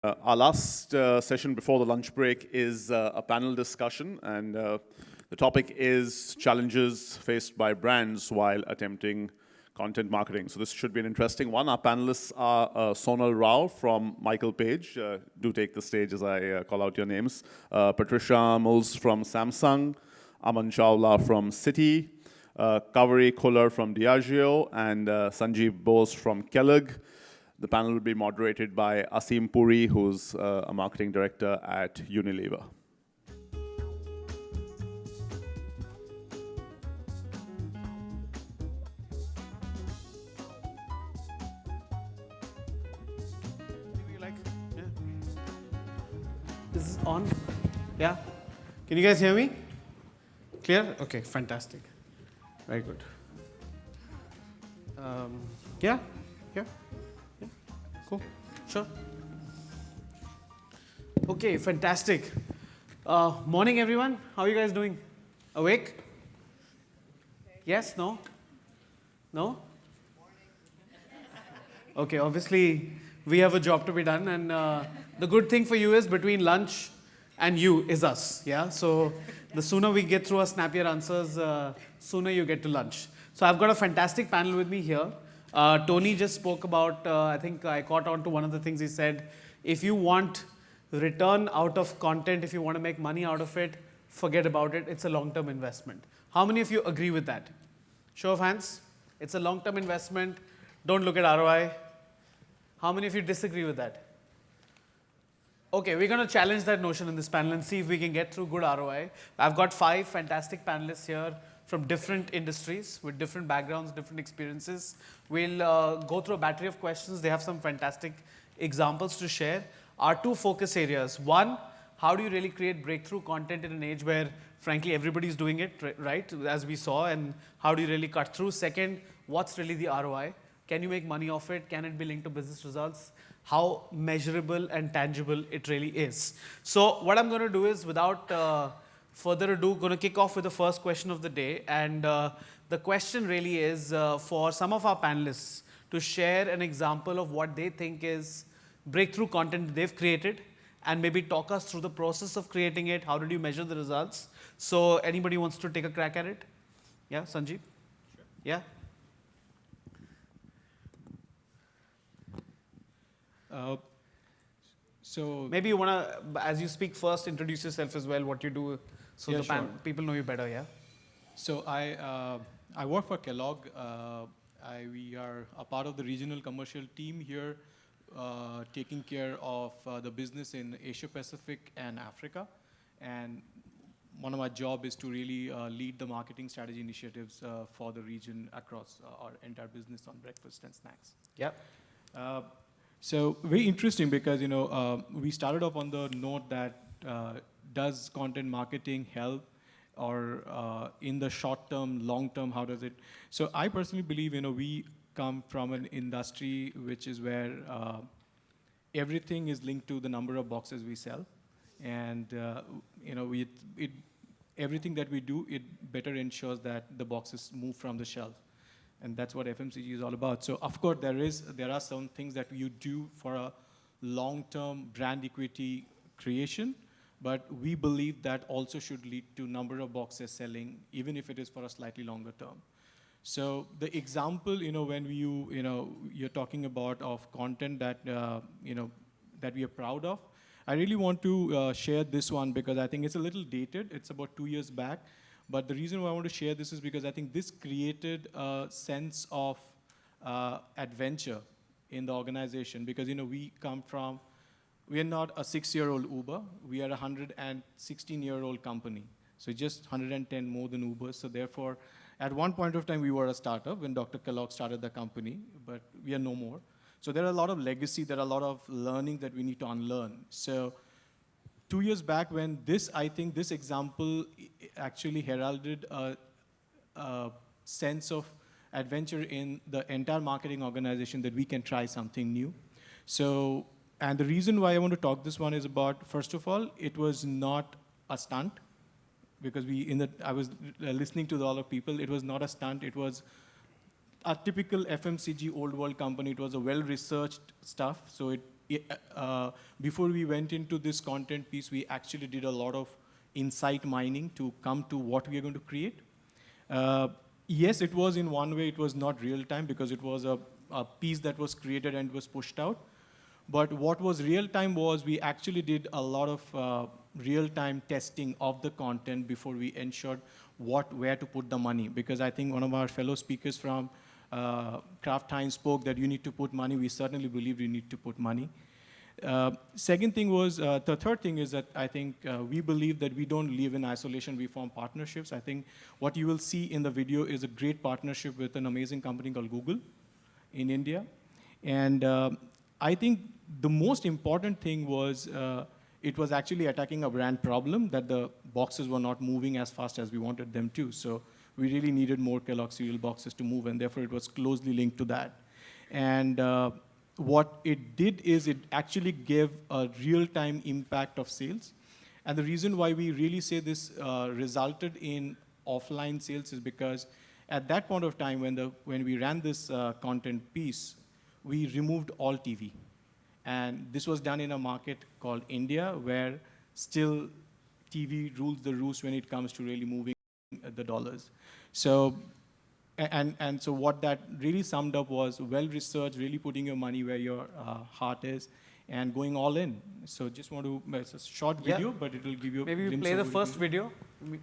Our last session before the lunch break is a panel discussion, and the topic is challenges faced by brands while attempting content marketing. So this should be an interesting one. Our panelists are Sonal Rao from Michael Page. Do take the stage as I call out your names. Patricia Julius from Samsung, Aman Chawla from Citi, Kaveri from Diageo, and Sanjeev Bose from Kellogg. The panel will be moderated by Aseem Puri, who's a marketing director at Unilever. This is on? Yeah? Can you guys hear me? Clear? Okay, fantastic. Very good. Yeah? Yeah? Yeah? Cool. Sure. Okay, fantastic. Morning, everyone. How are you guys doing? Awake? Yes? No? No? Okay, obviously, we have a job to be done, and the good thing for you is between lunch and you is us, yeah? So the sooner we get through our snappier answers, sooner you get to lunch. So I've got a fantastic panel with me here. Tony just spoke about, I think I caught on to one of the things he said, if you want return out of content, if you want to make money out of it, forget about it, it's a long-term investment. How many of you agree with that? Show of hands. It's a long-term investment, don't look at ROI. How many of you disagree with that? Okay, we're going to challenge that notion in this panel and see if we can get through good ROI. I've got 5 fantastic panelists here from different industries with different backgrounds, different experiences. We'll go through a battery of questions. They have some fantastic examples to share. Our 2 focus areas. One, how do you really create breakthrough content in an age where, frankly, everybody's doing it, right, as we saw, and how do you really cut through? Second, what's really the ROI? Can you make money off it? Can it be linked to business results? How measurable and tangible it really is. So what I'm going to do is, without further ado, going to kick off with the first question of the day. And the question really is for some of our panelists to share an example of what they think is breakthrough content they've created, and maybe talk us through the process of creating it. How did you measure the results? So anybody wants to take a crack at it? Yeah, Sanjeev? Sure. Yeah? So maybe you want to, as you speak first, introduce yourself as well, what you do, so yeah, the sure. people know you better, yeah? So I work for Kellogg. We are a part of the regional commercial team here, taking care of the business in Asia Pacific and Africa. And one of my job is to really lead the marketing strategy initiatives for the region across our entire business on breakfast and snacks. Yep. So very interesting because, we started off on the note that does content marketing help, or in the short term, long term, how does it? So I personally believe, we come from an industry which is where everything is linked to the number of boxes we sell. And, everything that we do, it better ensures that the boxes move from the shelf. And that's what FMCG is all about. So of course, there are some things that you do for a long-term brand equity creation, but we believe that also should lead to number of boxes selling, even if it is for a slightly longer term. So the example, when you're talking about of content that that we are proud of, I really want to share this one because I think it's a little dated. It's about 2 years back. But the reason why I want to share this is because I think this created a sense of adventure in the organization. Because we are not a 6-year-old Uber. We are a 116-year-old company. So just 110 more than Uber. So therefore, at one point of time, we were a startup when Dr. Kellogg started the company. But we are no more. So there are a lot of legacy. There are a lot of learning that we need to unlearn. So 2 years back when I think this example actually heralded a sense of adventure in the entire marketing organization that we can try something new. So, and the reason why I want to talk this one is about, first of all, it was not a stunt because I was listening to a lot of people. It was not a stunt. It was a typical FMCG old world company. It was a well-researched stuff. So before we went into this content piece, we actually did a lot of insight mining to come to what we are going to create. Yes, it was in one way, it was not real time because it was a piece that was created and was pushed out. But what was real time was we actually did a lot of real time testing of the content before we ensured where to put the money. Because I think one of our fellow speakers from Kraft Heinz spoke that you need to put money. We certainly believe you need to put money. Second thing was, the third thing is that I think we believe that we don't live in isolation, we form partnerships. I think what you will see in the video is a great partnership with an amazing company called Google in India. And I think the most important thing was it was actually attacking a brand problem that the boxes were not moving as fast as we wanted them to. So we really needed more Kellogg cereal boxes to move, and therefore it was closely linked to that. And what it did is it actually gave a real-time impact of sales. And the reason why we really say this resulted in offline sales is because at that point of time when we ran this content piece, we removed all TV. And this was done in a market called India, where still TV rules the roost when it comes to really moving the dollars. So, and so what that really summed up was well-researched, really putting your money where your heart is, and going all in. So just want to, it's a short video, but it will give you maybe we play the first video. We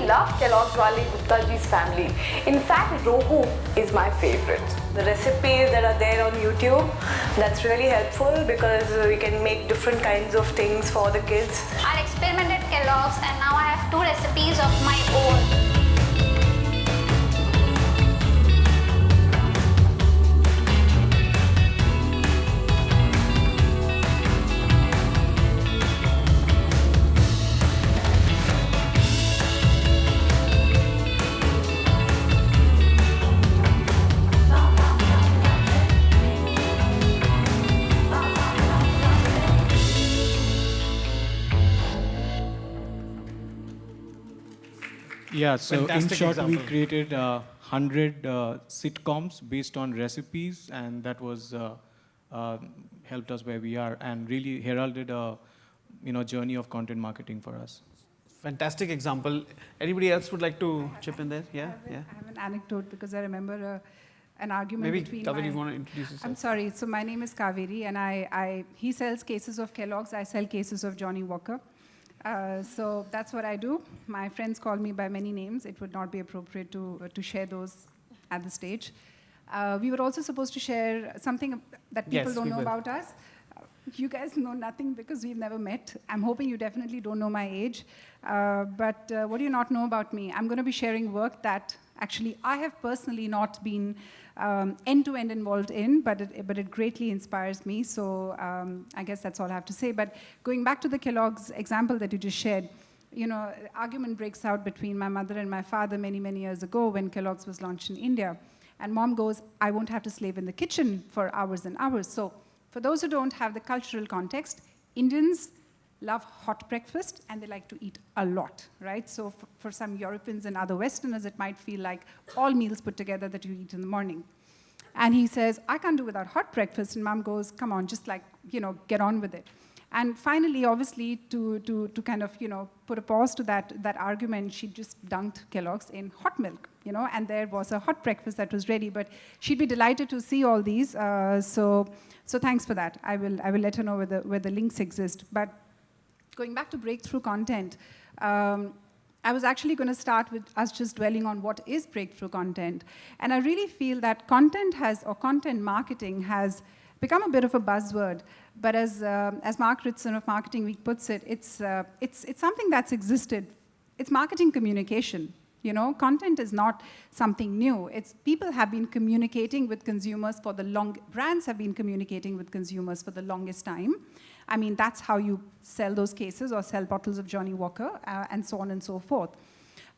love Kellogg's Wali Gupta ji's family. In fact, Rohu is my favorite. The recipes that are there on YouTube, that's really helpful because we can make different kinds of things for the kids. I experimented Kellogg's and now I have 2 recipes of my own. Yeah, so Fantastic in short, example. we created 100 sitcoms based on recipes, and that was helped us where we are, and really heralded a journey of content marketing for us. Fantastic example. Anybody else would like to chip in there? Yeah, yeah. I have an anecdote because I remember an argument Maybe between Kaveri, you want to introduce yourself? I'm sorry. So my name is Kaveri, and he sells cases of Kellogg's. I sell cases of Johnny Walker. So that's what I do. My friends call me by many names. It would not be appropriate to share those at the stage. We were also supposed to share something that people don't know about us. You guys know nothing because we've never met. I'm hoping you definitely don't know my age. But what do you not know about me? I'm going to be sharing work that actually I have personally not been end-to-end involved in, but it greatly inspires me. So I guess that's all I have to say. But going back to the Kellogg's example that you just shared, you know, argument breaks out between my mother and my father many, many years ago when Kellogg's was launched in India. And mom goes, I won't have to slave in the kitchen for hours and hours. So for those who don't have the cultural context, Indians love hot breakfast and they like to eat a lot, right? So for some Europeans and other Westerners, it might feel like all meals put together that you eat in the morning. And he says, I can't do without hot breakfast. And mom goes, come on, just like, you know, get on with it. And finally, obviously, to kind of, you know, put a pause to that argument, she just dunked Kellogg's in hot milk, you know, and there was a hot breakfast that was ready. But she'd be delighted to see all these. So thanks for that. I will let her know where the links exist. But going back to breakthrough content, I was actually going to start with us just dwelling on what is breakthrough content. And I really feel that content marketing has become a bit of a buzzword. But as Mark Ritson of Marketing Week puts it, it's something that's existed. It's marketing communication. You know, content is not something new. People have been communicating with consumers brands have been communicating with consumers for the longest time. I mean, that's how you sell those cases or sell bottles of Johnnie Walker and so on and so forth.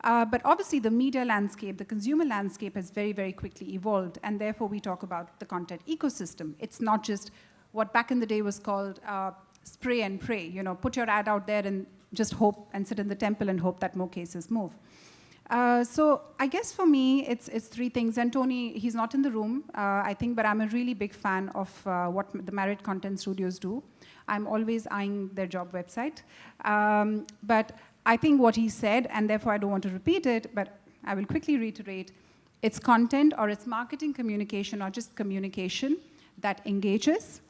But obviously the media landscape, the consumer landscape has very, very quickly evolved, and therefore we talk about the content ecosystem. It's not just what back in the day was called spray and pray, you know, put your ad out there and just hope and sit in the temple and hope that more cases move. So I guess for me, it's three things. And Tony, he's not in the room, I think, but I'm a really big fan of what the Marriott Content Studios do. I'm always eyeing their job website. But I think what he said, and therefore I don't want to repeat it, but I will quickly reiterate, it's content or it's marketing communication or just communication that engages,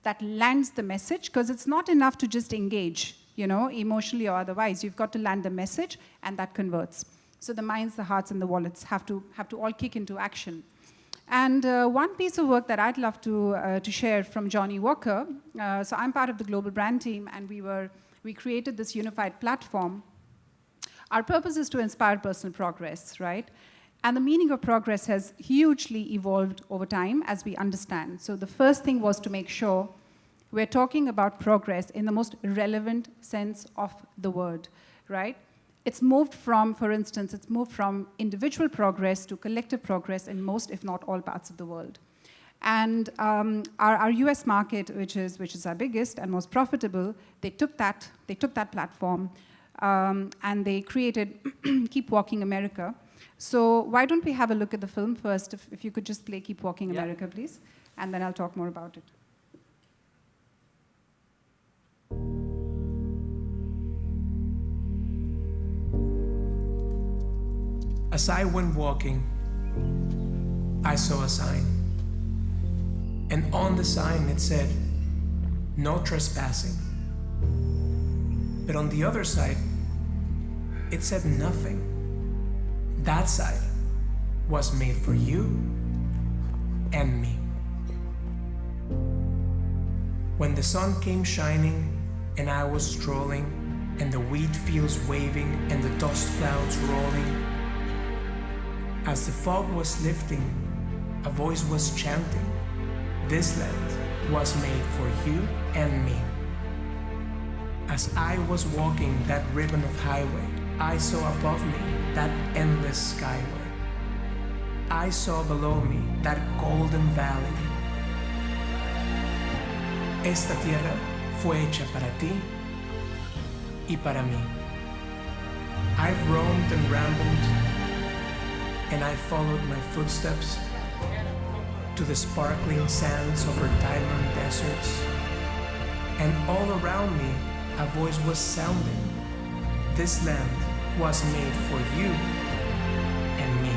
that lands the message, because it's not enough to just engage, you know, emotionally or otherwise. You've got to land the message, and that converts. So the minds, the hearts, and the wallets have to all kick into action. And one piece of work that I'd love to share from Johnnie Walker. So I'm part of the global brand team, and we created this unified platform. Our purpose is to inspire personal progress, right? And the meaning of progress has hugely evolved over time as we understand. So the first thing was to make sure we're talking about progress in the most relevant sense of the word, right? It's moved from, for instance, individual progress to collective progress in most, if not all, parts of the world. And our US market, which is our biggest and most profitable, they took that platform and they created Keep Walking America. So why don't we have a look at the film first? If you could just play Keep Walking America, please, and then I'll talk more about it. As I went walking, I saw a sign. And on the sign it said, no trespassing. But on the other side, it said nothing. That side was made for you and me. When the sun came shining and I was strolling, and the wheat fields waving and the dust clouds rolling, as the fog was lifting, a voice was chanting, this land was made for you and me. As I was walking that ribbon of highway, I saw above me that endless skyway. I saw below me that golden valley. Esta tierra fue hecha para ti y para mí. I've roamed and rambled, and I followed my footsteps to the sparkling sands of her diamond deserts. And all around me, a voice was sounding. This land was made for you and me.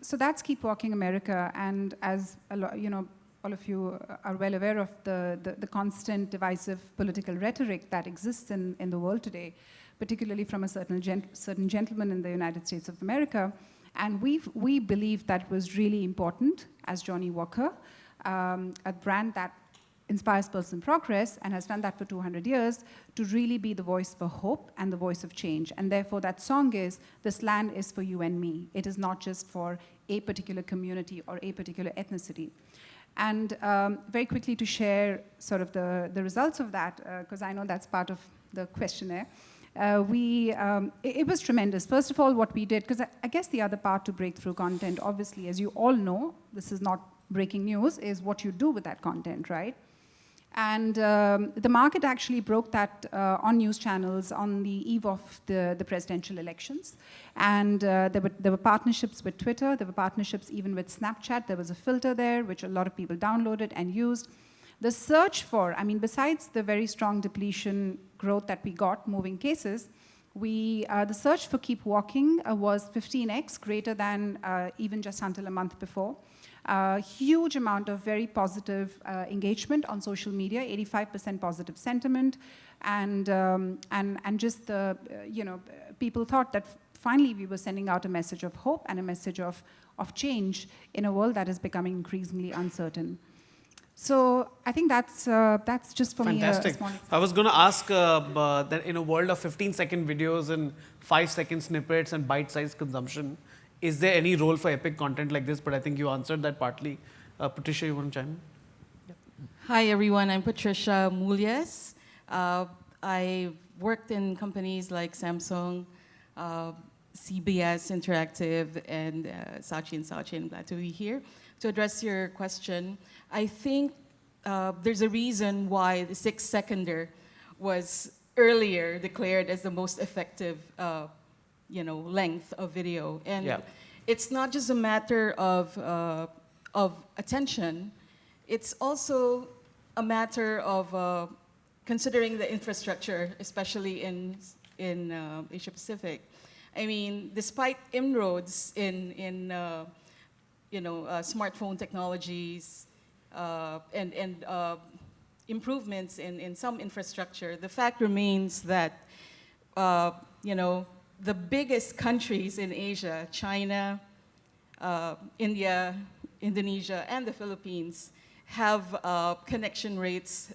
so that's Keep Walking America, and as all of you are well aware of the constant divisive political rhetoric that exists in the world today, particularly from a certain gentleman in the United States of America. And we believe that was really important as Johnny Walker, a brand that inspires personal progress and has done that for 200 years, to really be the voice for hope and the voice of change. And therefore that song is, this land is for you and me. It is not just for a particular community or a particular ethnicity. And very quickly to share sort of the results of that, because I know that's part of the questionnaire. It was tremendous. First of all, what we did, because I guess the other part to breakthrough content, obviously, as you all know, this is not breaking news, is what you do with that content, right? And the market actually broke that on news channels on the eve of the presidential elections. And there were partnerships with Twitter, there were partnerships even with Snapchat. There was a filter there, which a lot of people downloaded and used. The search for, I mean, besides the very strong depletion growth that we got, moving cases, the search for Keep Walking was 15x greater than even just until a month before. Huge amount of very positive engagement on social media, 85% positive sentiment, and just the, people thought that finally we were sending out a message of hope and a message of change in a world that is becoming increasingly uncertain. So I think that's just for Fantastic. me. I was going to ask that in a world of 15-second videos and 5-second snippets and bite-sized consumption, is there any role for epic content like this? But I think you answered that partly. Patricia, you want to chime in? Yeah. Hi, everyone. I'm Patricia Julius. I worked in companies like Samsung, CBS Interactive, and Saatchi & Saatchi. I'm glad to be here. To address your question, I think there's a reason why the 6-seconder was earlier declared as the most effective length of video. And it's not just a matter of attention, it's also a matter of considering the infrastructure, especially in Asia Pacific. I mean, despite inroads in smartphone technologies and improvements in some infrastructure, the fact remains that the biggest countries in Asia, China, India, Indonesia, and the Philippines, have connection rates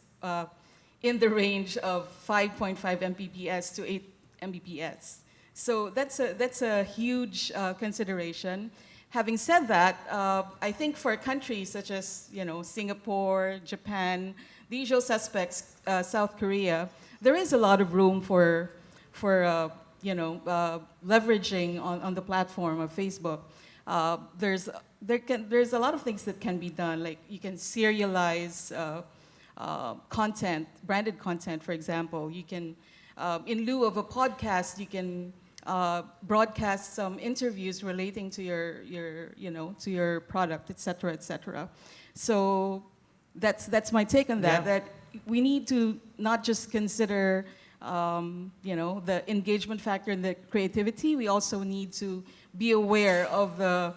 in the range of 5.5 Mbps to 8 Mbps. So that's a huge consideration. Having said that, I think for countries such as Singapore, Japan, the usual suspects, South Korea, there is a lot of room for leveraging on the platform of Facebook. There's a lot of things that can be done, like you can serialize content, branded content, for example. You can, in lieu of a podcast, you can broadcast some interviews relating to your product, et cetera, et cetera. So that's my take on that. That we need to not just consider the engagement factor and the creativity. We also need to be aware of the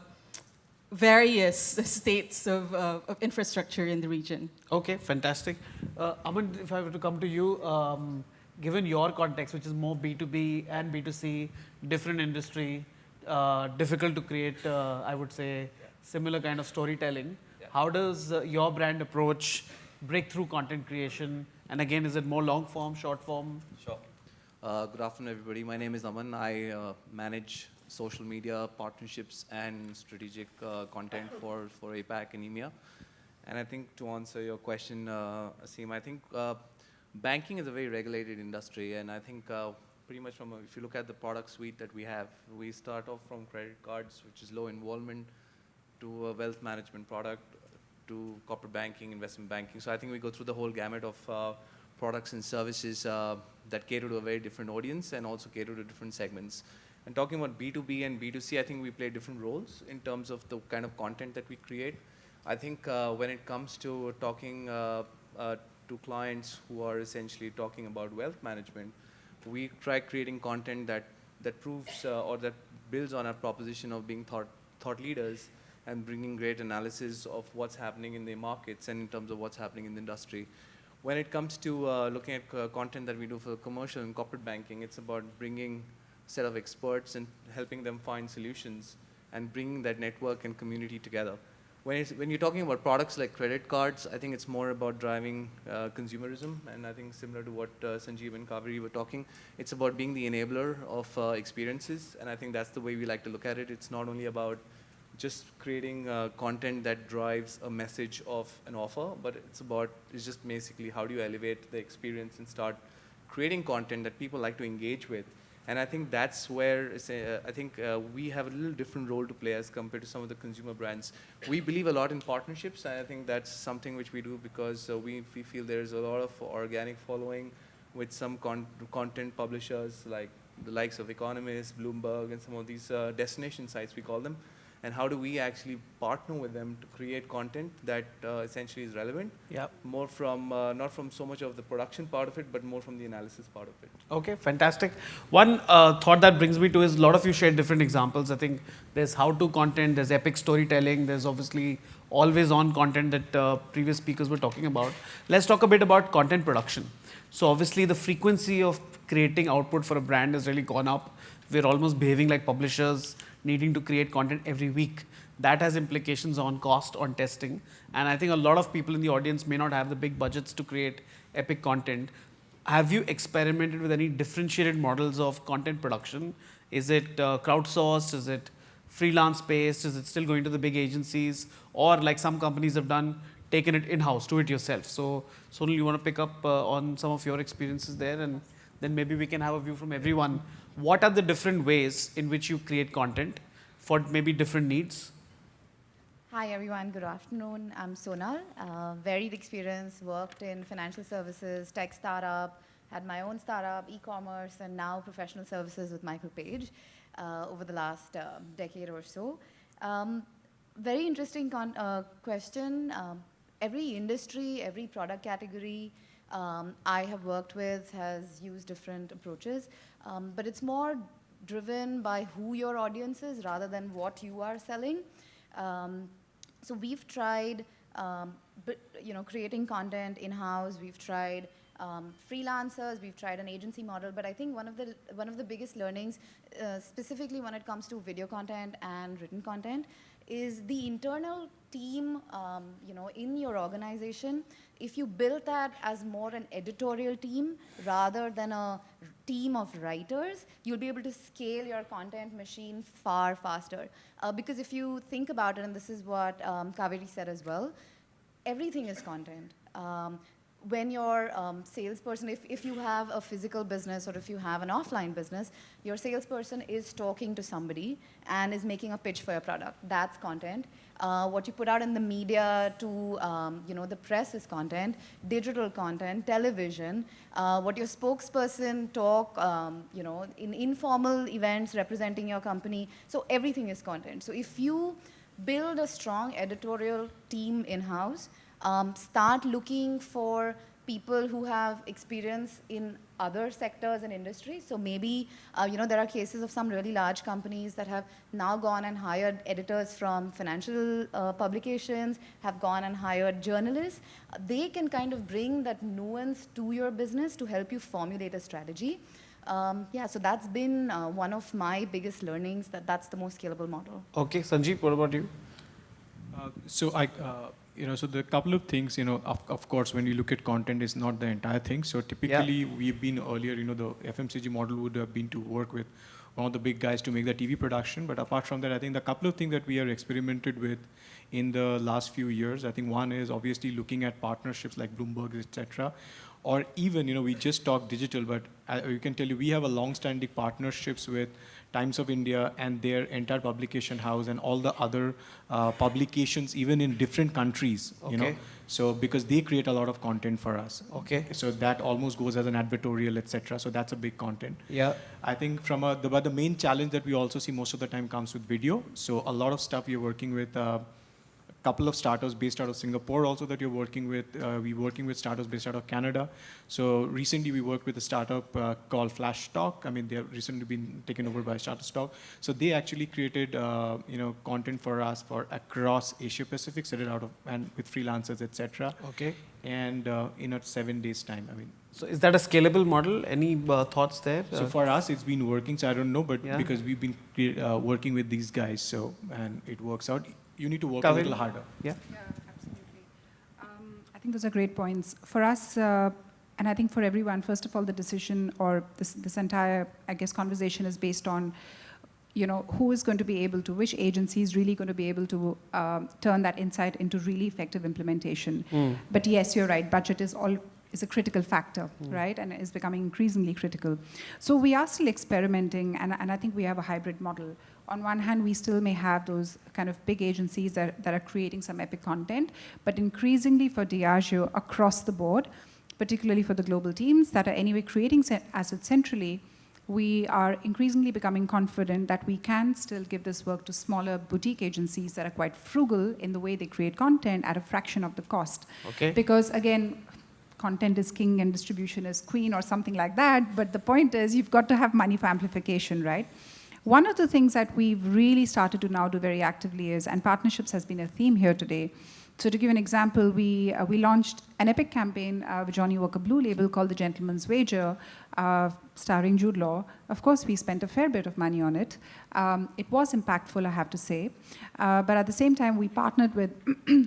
various states of infrastructure in the region. Okay, fantastic. Aman, if I were to come to you, given your context, which is more B2B and B2C, different industry, difficult to create, I would say, similar kind of storytelling. How does your brand approach breakthrough content creation? And again, is it more long form, short form? Sure. Good afternoon, everybody. My name is Aman. I manage social media partnerships and strategic content for APAC and EMEA. And I think to answer your question, Aseem, I think banking is a very regulated industry, and I think pretty much if you look at the product suite that we have, we start off from credit cards, which is low involvement, to a wealth management product, to corporate banking, investment banking. So I think we go through the whole gamut of products and services that cater to a very different audience and also cater to different segments. And talking about B2B and B2C, I think we play different roles in terms of the kind of content that we create. I think when it comes to talking to clients who are essentially talking about wealth management, we try creating content that proves or that builds on our proposition of being thought thought leaders and bringing great analysis of what's happening in the markets and in terms of what's happening in the industry. When it comes to looking at content that we do for commercial and corporate banking, it's about bringing a set of experts and helping them find solutions and bringing that network and community together. When you're talking about products like credit cards, I think it's more about driving consumerism, and I think similar to what Sanjeev and Kaveri were talking, it's about being the enabler of experiences, and I think that's the way we like to look at it. It's not only about just creating content that drives a message of an offer, but it's just basically how do you elevate the experience and start creating content that people like to engage with. And I think that's where we have a little different role to play as compared to some of the consumer brands. We believe a lot in partnerships, and I think that's something which we do because we feel there's a lot of organic following with some content publishers like the likes of Economist, Bloomberg, and some of these destination sites, we call them. And how do we actually partner with them to create content that essentially is relevant? Yeah. More from, not from so much of the production part of it, but more from the analysis part of it. Okay, fantastic. One thought that brings me to is a lot of you shared different examples. I think there's how-to content, there's epic storytelling, there's obviously always-on content that previous speakers were talking about. Let's talk a bit about content production. So obviously the frequency of creating output for a brand has really gone up. We're almost behaving like publishers, needing to create content every week. That has implications on cost, on testing. And I think a lot of people in the audience may not have the big budgets to create epic content. Have you experimented with any differentiated models of content production? Is it crowdsourced? Is it freelance-based? Is it still going to the big agencies? Or like some companies have done, taken it in-house, do it yourself. So Sonal, you want to pick up on some of your experiences there, and then maybe we can have a view from everyone. What are the different ways in which you create content for maybe different needs? Hi everyone, good afternoon. I'm Sonal. Varied experience, worked in financial services, tech startup, had my own startup, e-commerce, and now professional services with Michael Page over the last decade or so. Very interesting question. Every industry, every product category I have worked with has used different approaches, but it's more driven by who your audience is rather than what you are selling. So we've tried, creating content in-house. We've tried freelancers. We've tried an agency model. But I think one of the biggest learnings, specifically when it comes to video content and written content, is the internal team, in your organization. If you build that as more an editorial team rather than a team of writers, you'll be able to scale your content machine far faster. Because if you think about it, and this is what Kaveri said as well, everything is content. When your salesperson, if you have a physical business or if you have an offline business, your salesperson is talking to somebody and is making a pitch for your product. That's content. What you put out in the media to the press is content, digital content, television. What your spokesperson talk, in informal events representing your company. So everything is content. So if you build a strong editorial team in-house, start looking for people who have experience in other sectors and industries. So maybe, there are cases of some really large companies that have now gone and hired editors from financial publications, have gone and hired journalists. They can kind of bring that nuance to your business to help you formulate a strategy. So that's been one of my biggest learnings, that's the most scalable model. Okay, Sanjeev, what about you? So the couple of things, of course, when you look at content, it's not the entire thing. So typically, we've been earlier, the FMCG model would have been to work with one of the big guys to make the TV production. But apart from that, I think the couple of things that we have experimented with in the last few years, I think one is obviously looking at partnerships like Bloomberg, etc. Or even, we just talk digital, but we can tell you we have a long-standing partnerships with Times of India and their entire publication house and all the other publications, even in different countries, So because they create a lot of content for us. Okay. So that almost goes as an advertorial, etc. So that's a big content. Yeah. I think but the main challenge that we also see most of the time comes with video. So a lot of stuff we are working with couple of startups based out of Singapore also that you're working with. We're working with startups based out of Canada. So recently we worked with a startup called Flash Talk. I mean, they have recently been taken over by Shutterstock. So they actually created content for us for across Asia Pacific, set it out of, and with freelancers, etc. Okay. And in a 7 days time, I mean. So is that a scalable model? Any thoughts there? So for us, it's been working. So I don't know, but Yeah. because we've been working with these guys, so and it works out. You need to work a Kaveri? little harder. Yeah. Yeah, absolutely. I think those are great points. For us, and I think for everyone, first of all, the decision or this entire, I guess, conversation is based on, who is going to be able to, which agency is really going to be able to turn that insight into really effective implementation. But yes, you're right, budget is a critical factor, right? And is becoming increasingly critical. So we are still experimenting, and I think we have a hybrid model. On one hand, we still may have those kind of big agencies that are creating some epic content, but increasingly for Diageo across the board, particularly for the global teams that are anyway creating assets centrally, we are increasingly becoming confident that we can still give this work to smaller boutique agencies that are quite frugal in the way they create content at a fraction of the cost. Okay. Because again, content is king and distribution is queen or something like that, but the point is you've got to have money for amplification, right? One of the things that we've really started to now do very actively is, and partnerships has been a theme here today. So to give an example, we launched an epic campaign with Johnny Walker Blue Label called The Gentleman's Wager, starring Jude Law. Of course, we spent a fair bit of money on it. It was impactful, I have to say. But at the same time, we partnered with,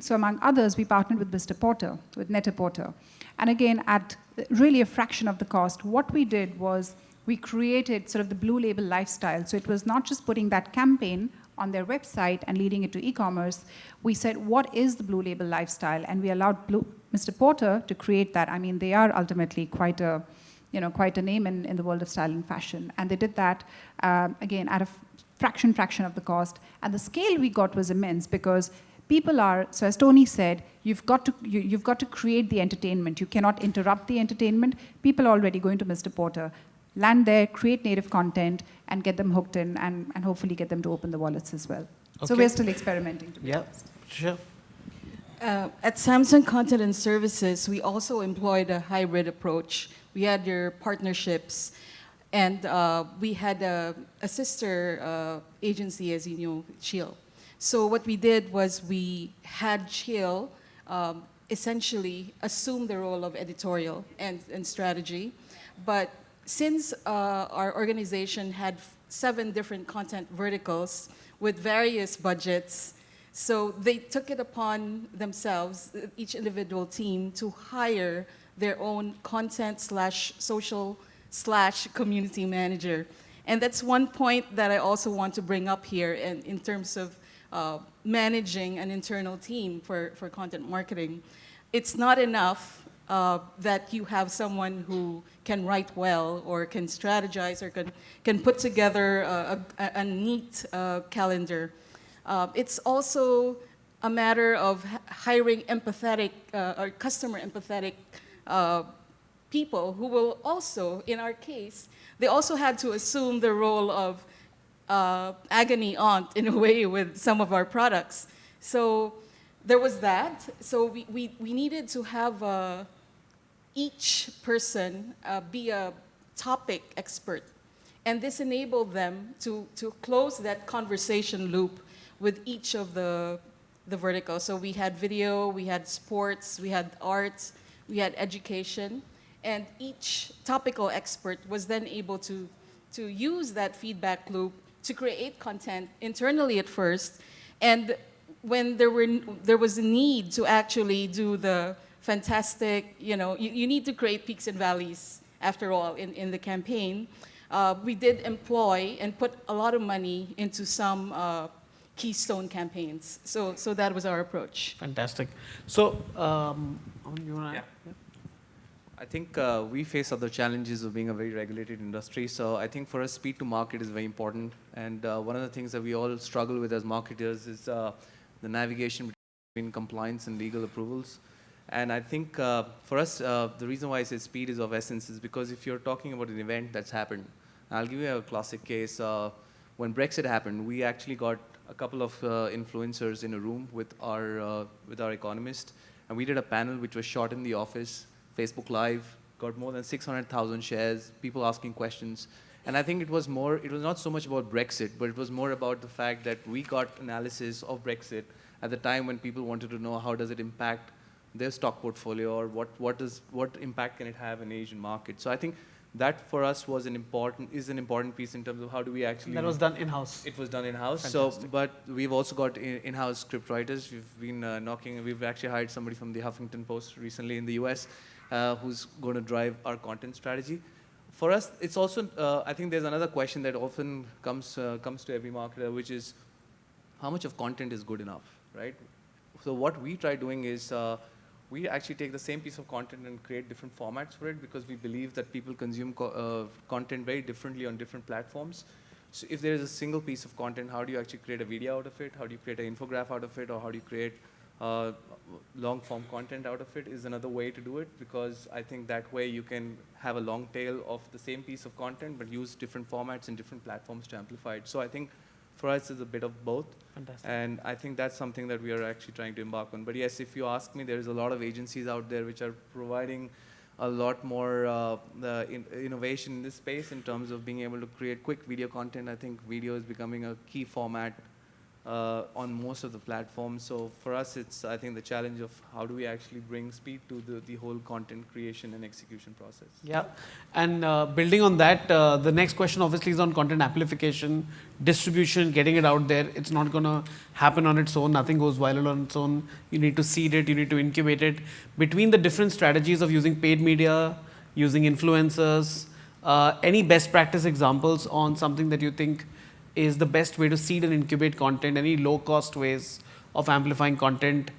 so among others, we partnered with Mr. Porter, with Net-a-Porter. And again, at really a fraction of the cost, what we did was we created sort of the Blue Label lifestyle. So it was not just putting that campaign on their website and leading it to e-commerce. We said, what is the Blue Label lifestyle? And we allowed Mr. Porter to create that. I mean, they are ultimately quite a name in the world of style and fashion. And they did that, again, at a fraction of the cost. And the scale we got was immense because people are, so as Tony said, you've got to create the entertainment. You cannot interrupt the entertainment. People are already going to Mr. Porter. Land there, create native content, and get them hooked in, and hopefully get them to open the wallets as well. Okay. So we're still experimenting, to be honest. Sure. At Samsung Content and Services, we also employed a hybrid approach. We had your partnerships, and we had a sister agency, as you know, Chill. So what we did was we had Chill essentially assume the role of editorial and strategy, but since our organization had 7 different content verticals with various budgets, so they took it upon themselves, each individual team, to hire their own content/social/community manager. And that's one point that I also want to bring up here in terms of managing an internal team for content marketing. It's not enough that you have someone who can write well or can strategize or can put together a neat calendar. It's also a matter of hiring empathetic or customer empathetic people who will also, in our case, they also had to assume the role of agony aunt in a way with some of our products. So there was that. So we needed to have each person be a topic expert. And this enabled them to close that conversation loop with each of the verticals. So we had video, we had sports, we had arts, we had education. And each topical expert was then able to use that feedback loop to create content internally at first. And when there was a need to actually do the fantastic, you need to create peaks and valleys, after all, in the campaign. We did employ and put a lot of money into some keystone campaigns. So that was our approach. Fantastic. So, you want to add? Yeah. I think we face other challenges of being a very regulated industry. So I think for us, speed to market is very important. And one of the things that we all struggle with as marketers is the navigation between compliance and legal approvals. And I think for us, the reason why I say speed is of essence is because if you're talking about an event that's happened, I'll give you a classic case. When Brexit happened, we actually got a couple of influencers in a room with our economist, and we did a panel which was shot in the office, Facebook Live, got more than 600,000 shares, people asking questions. And I think it was not so much about Brexit, but it was more about the fact that we got analysis of Brexit at the time when people wanted to know how does it impact their stock portfolio, or what impact can it have in Asian markets. So I think that for us was an important piece in terms of how do we actually... That was done in-house. It was done in-house. Fantastic. So, but we've also got in-house script writers. We've been we've actually hired somebody from the Huffington Post recently in the US who's going to drive our content strategy. For us, it's also, I think there's another question that often comes to every marketer, which is how much of content is good enough, right? So what we try doing is we actually take the same piece of content and create different formats for it, because we believe that people consume content very differently on different platforms. So if there is a single piece of content, how do you actually create a video out of it? How do you create an infograph out of it? Or how do you create long-form content out of it is another way to do it, because I think that way you can have a long tail of the same piece of content, but use different formats and different platforms to amplify it. So I think for us, it's a bit of both. Fantastic. And I think that's something that we are actually trying to embark on. But yes, if you ask me, there's a lot of agencies out there which are providing a lot more innovation in this space in terms of being able to create quick video content. I think video is becoming a key format on most of the platforms. So for us, it's, I think, the challenge of how do we actually bring speed to the whole content creation and execution process. Yeah, and building on that, the next question obviously is on content amplification, distribution, getting it out there. It's not going to happen on its own. Nothing goes viral on its own. You need to seed it. You need to incubate it. Between the different strategies of using paid media, using influencers, any best practice examples on something that you think is the best way to seed and incubate content, any low-cost ways of amplifying content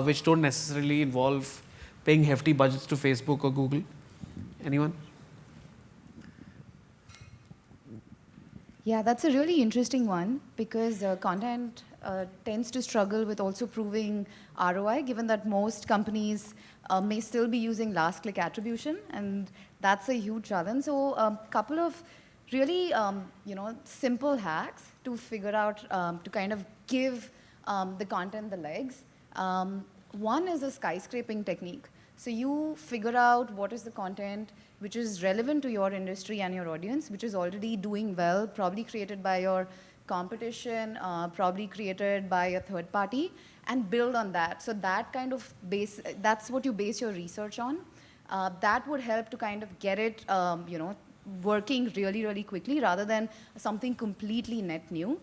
which don't necessarily involve paying hefty budgets to Facebook or Google? Anyone? Yeah, that's a really interesting one, because content tends to struggle with also proving ROI, given that most companies may still be using last-click attribution, and that's a huge challenge. So a couple of really simple hacks to figure out, to kind of give the content the legs. One is a skyscraping technique. So you figure out what is the content which is relevant to your industry and your audience, which is already doing well, probably created by your competition, probably created by a third party, and build on that. So that kind of that's what you base your research on. That would help to kind of get it, working really, really quickly, rather than something completely net new.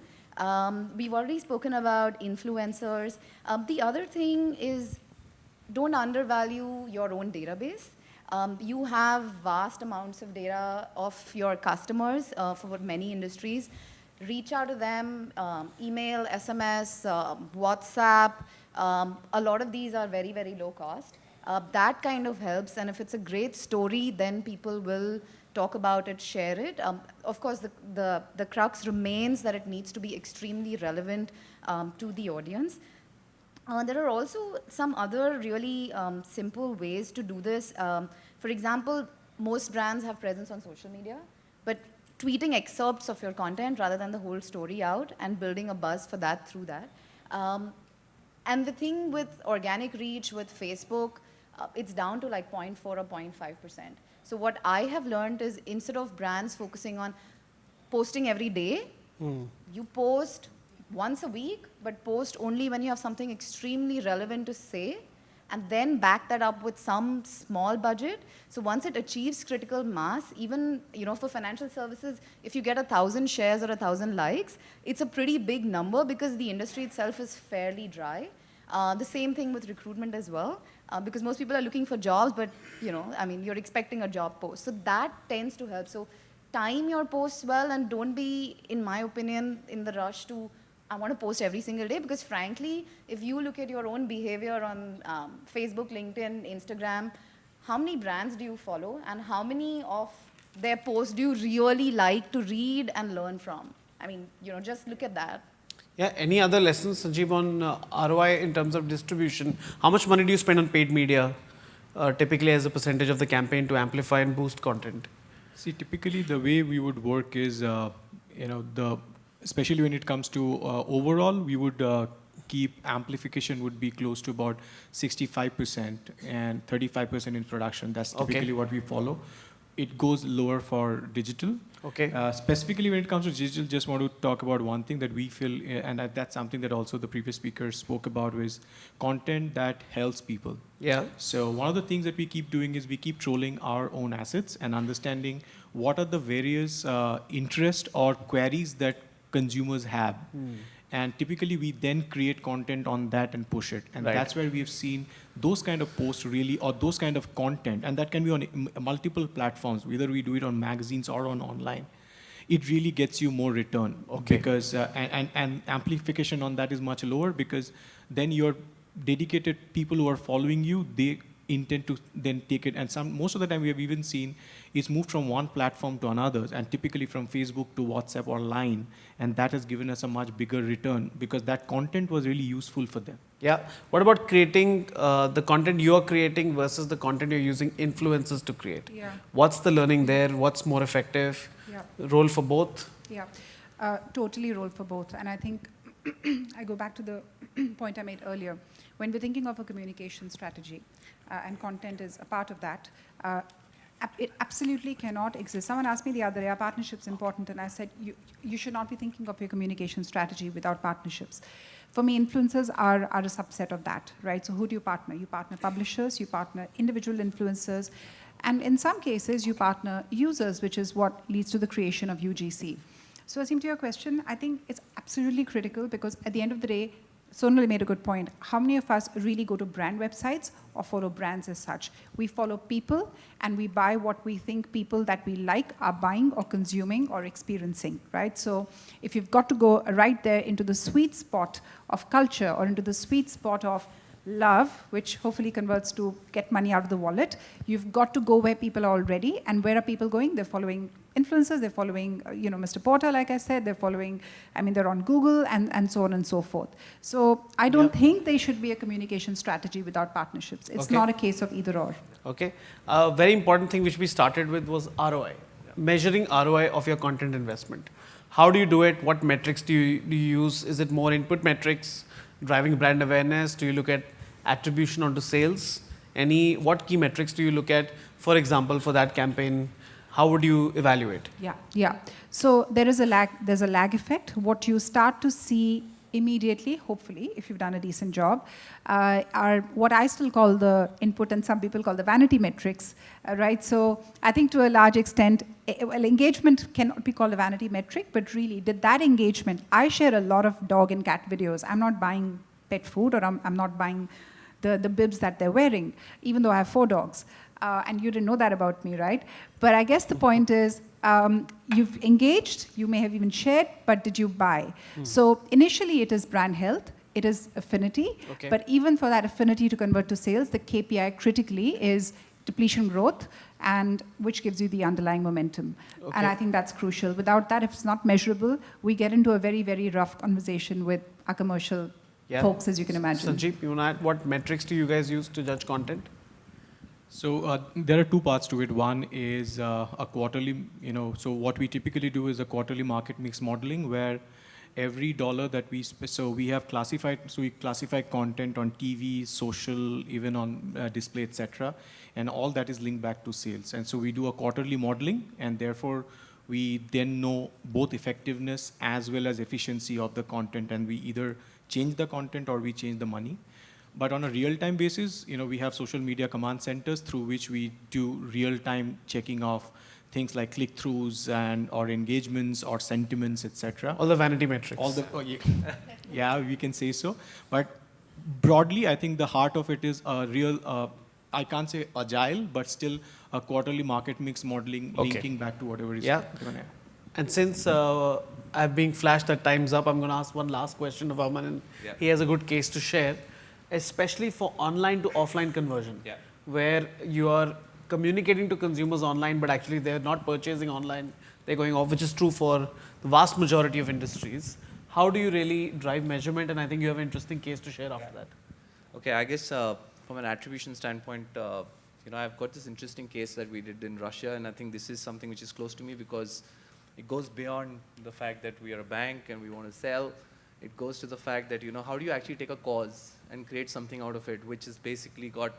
We've already spoken about influencers. The other thing is, don't undervalue your own database. You have vast amounts of data of your customers for many industries. Reach out to them, email, SMS, WhatsApp. A lot of these are very, very low cost. That kind of helps, and if it's a great story, then people will talk about it, share it. Of course, the crux remains that it needs to be extremely relevant to the audience. There are also some other really simple ways to do this. For example, most brands have presence on social media, but tweeting excerpts of your content rather than the whole story out and building a buzz for that through that. And the thing with organic reach with Facebook, it's down to like 0.4 or 0.5%. So what I have learned is, instead of brands focusing on posting every day, you post once a week, but post only when you have something extremely relevant to say, and then back that up with some small budget. So once it achieves critical mass, even for financial services, if you get 1,000 shares or 1,000 likes, it's a pretty big number, because the industry itself is fairly dry. The same thing with recruitment as well, because most people are looking for jobs, but you're expecting a job post. So that tends to help. So time your posts well, and don't be, in my opinion, in the rush to, I want to post every single day, because frankly, if you look at your own behavior on Facebook, LinkedIn, Instagram, how many brands do you follow, and how many of their posts do you really like to read and learn from? Just look at that. Yeah, any other lessons, Sanjeev, on ROI in terms of distribution? How much money do you spend on paid media, typically as a percentage of the campaign, to amplify and boost content? See, typically the way we would work is, especially when it comes to overall, we would keep amplification would be close to about 65% and 35% in production. That's typically what we follow. It goes lower for digital. Okay. Specifically when it comes to digital, just want to talk about one thing that we feel, and that's something that also the previous speakers spoke about, was content that helps people. Yeah. So one of the things that we keep doing is we keep trolling our own assets and understanding what are the various interests or queries that consumers have. And typically we then create content on that and push it. And that's where we've seen those kind of posts really, or those kind of content, and that can be on multiple platforms, whether we do it on magazines or on online. It really gets you more return. Because, and amplification on that is much lower, because then your dedicated people who are following you, they intend to then take it, and most of the time we have even seen it's moved from one platform to another, and typically from Facebook to WhatsApp or Line, and that has given us a much bigger return because that content was really useful for them. Yeah. What about creating the content you are creating versus the content you're using influencers to create? Yeah. What's the learning there? What's more effective? Yeah. Role for both? Yeah, totally role for both. And I think I go back to the point I made earlier. When we're thinking of a communication strategy, and content is a part of that, it absolutely cannot exist. Someone asked me the other day, are partnerships important? And I said, you should not be thinking of your communication strategy without partnerships. For me, influencers are a subset of that, right? So who do you partner? You partner publishers, you partner individual influencers, and in some cases, you partner users, which is what leads to the creation of UGC. So Aseem, to your question, I think it's absolutely critical because at the end of the day, Sonal made a good point. How many of us really go to brand websites or follow brands as such? We follow people and we buy what we think people that we like are buying or consuming or experiencing, right? So if you've got to go right there into the sweet spot of culture or into the sweet spot of love, which hopefully converts to get money out of the wallet, you've got to go where people are already. And where are people going? They're following influencers, they're following, Mr. Porter, like I said, they're following, they're on Google and so on and so forth. So I don't think there should be a communication strategy without partnerships. It's not a case of either or. Okay. A very important thing which we started with was ROI. Measuring ROI of your content investment. How do you do it? What metrics do you use? Is it more input metrics, driving brand awareness? Do you look at attribution onto sales? What key metrics do you look at, for example, for that campaign? How would you evaluate? Yeah. So there's a lag effect. What you start to see immediately, hopefully, if you've done a decent job, are what I still call the input and some people call the vanity metrics, right? So I think to a large extent, engagement cannot be called a vanity metric, but really, did that engagement, I share a lot of dog and cat videos. I'm not buying pet food or I'm not buying the bibs that they're wearing, even though I have 4 dogs. And you didn't know that about me, right? But I guess the point is, you've engaged, you may have even shared, but did you buy? So initially it is brand health, it is affinity, but even for that affinity to convert to sales, the KPI critically is depletion growth, and which gives you the underlying momentum. And I think that's crucial. Without that, if it's not measurable, we get into a very, very rough conversation with our commercial folks, as you can imagine. Sanjeev, you want to add what metrics do you guys use to judge content? So there are 2 parts to it. One is a quarterly, so what we typically do is a quarterly market mix modeling where every dollar that we, so we classify content on TV, social, even on display, etc. And all that is linked back to sales. And so we do a quarterly modeling, and therefore we then know both effectiveness as well as efficiency of the content, and we either change the content or we change the money. But on a real-time basis, we have social media command centers through which we do real-time checking of things like click-throughs or engagements or sentiments, etc. All the vanity metrics. Yeah, we can say so. But broadly, I think the heart of it is a real, I can't say agile, but still a quarterly market mix modeling, linking back to whatever is going on. And since I'm being flashed that time's up, I'm going to ask one last question of Aman, and he has a good case to share. Especially for online to offline conversion, where you are communicating to consumers online, but actually they're not purchasing online, they're going off, which is true for the vast majority of industries. How do you really drive measurement? And I think you have an interesting case to share after that. Okay, I guess from an attribution standpoint, I've got this interesting case that we did in Russia, and I think this is something which is close to me because It goes beyond the fact that we are a bank and we want to sell. It goes to the fact that, how do you actually take a cause and create something out of it, which has basically got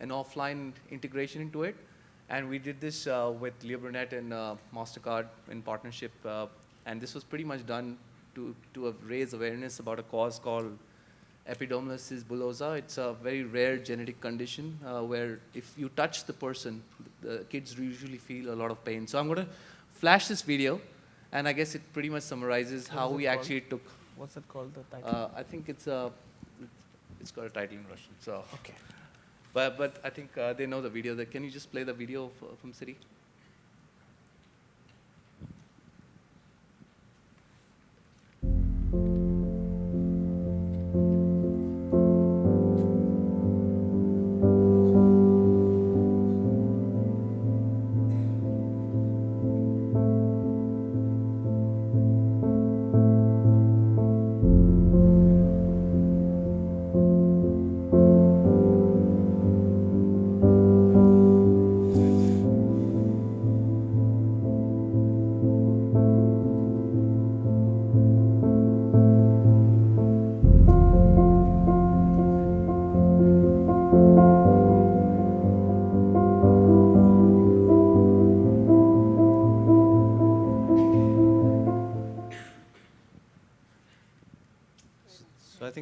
an offline integration into it. And we did this with Leo Burnett and MasterCard in partnership. And this was pretty much done to raise awareness about a cause called epidermolysis bullosa. It's a very rare genetic condition where if you touch the person, the kids usually feel a lot of pain. So I'm going to flash this video, and I guess it pretty much summarizes how we actually took. What's it called, the title? I think it's got a title in Russian. So. Okay. But I think they know the video. Can you just play the video from City?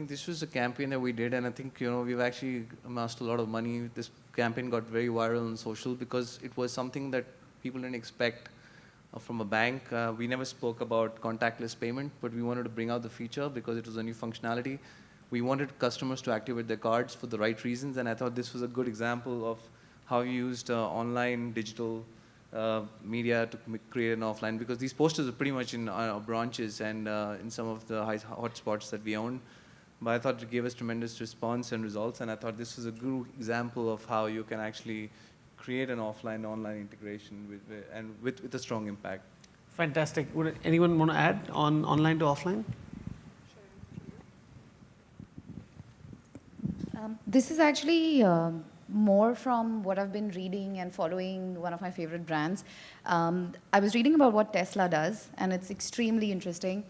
This was a campaign that we did, and I think we've actually amassed a lot of money. This campaign got very viral on social because it was something that people didn't expect from a bank. We never spoke about contactless payment, but we wanted to bring out the feature because it was a new functionality. We wanted customers to activate their cards for the right reasons, and I thought this was a good example of how we used online digital media to create an offline, because these posters are pretty much in our branches and in some of the hotspots that we own. But I thought it gave us tremendous response and results, and I thought this was a good example of how you can actually create an offline-online integration with a strong impact. Fantastic. Would anyone want to add on online to offline? This is actually more from what I've been reading and following one of my favorite brands. I was reading about what Tesla does, and it's extremely interesting.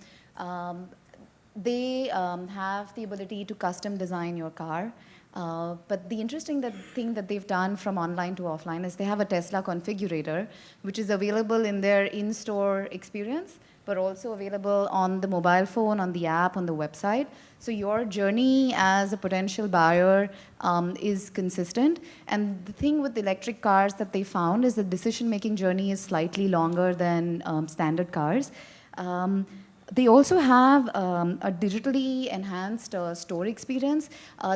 They have the ability to custom design your car. But the interesting thing that they've done from online to offline is they have a Tesla configurator, which is available in their in-store experience, but also available on the mobile phone, on the app, on the website. So your journey as a potential buyer is consistent. And the thing with electric cars that they found is the decision-making journey is slightly longer than standard cars. They also have a digitally enhanced store experience.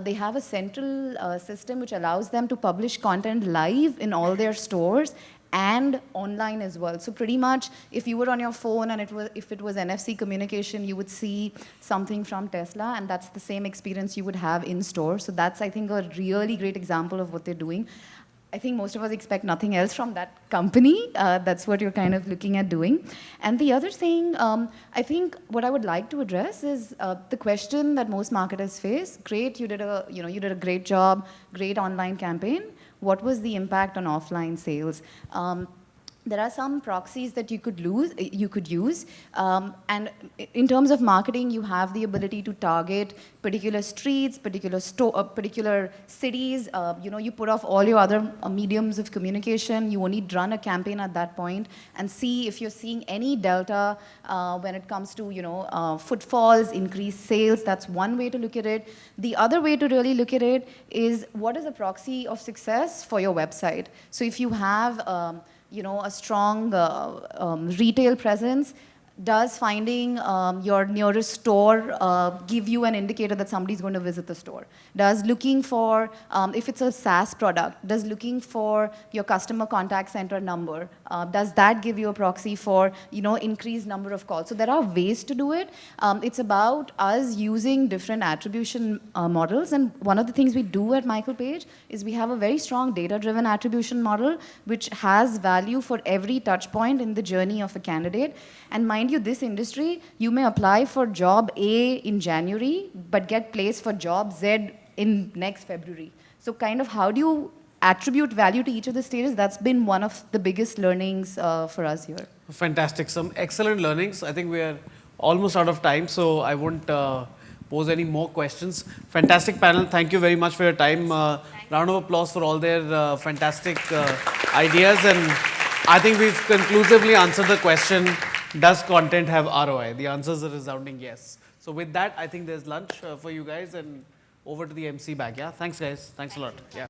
They have a central system which allows them to publish content live in all their stores and online as well. So pretty much, if you were on your phone and if it was NFC communication, you would see something from Tesla, and that's the same experience you would have in store. So that's, I think, a really great example of what they're doing. I think most of us expect nothing else from that company. That's what you're kind of looking at doing. And the other thing, I think what I would like to address is the question that most marketers face. Great, you did a great job, great online campaign. What was the impact on offline sales? There are some proxies that you could use. And in terms of marketing, you have the ability to target particular streets, particular cities. You put off all your other mediums of communication. You only run a campaign at that point and see if you're seeing any delta when it comes to footfalls, increased sales. That's one way to look at it. The other way to really look at it is what is a proxy of success for your website. So if you have a strong retail presence, does finding your nearest store give you an indicator that somebody's going to visit the store? Does looking for, if it's a SaaS product, does looking for your customer contact center number, does that give you a proxy for, increased number of calls? So there are ways to do it. It's about us using different attribution models. And one of the things we do at Michael Page is we have a very strong data-driven attribution model, which has value for every touch point in the journey of a candidate. And mind you, this industry, you may apply for job A in January, but get placed for job Z in next February. So kind of how do you attribute value to each of the stages, that's been one of the biggest learnings for us here. Fantastic. Some excellent learnings. I think we are almost out of time, so I won't pose any more questions. Fantastic panel. Thank you very much for your time. Round of applause for all their fantastic ideas. And I think we've conclusively answered the question, does content have ROI? The answer is a resounding yes. So with that, I think there's lunch for you guys, and over to the MC back. Yeah, thanks guys. Thanks a lot. Yeah.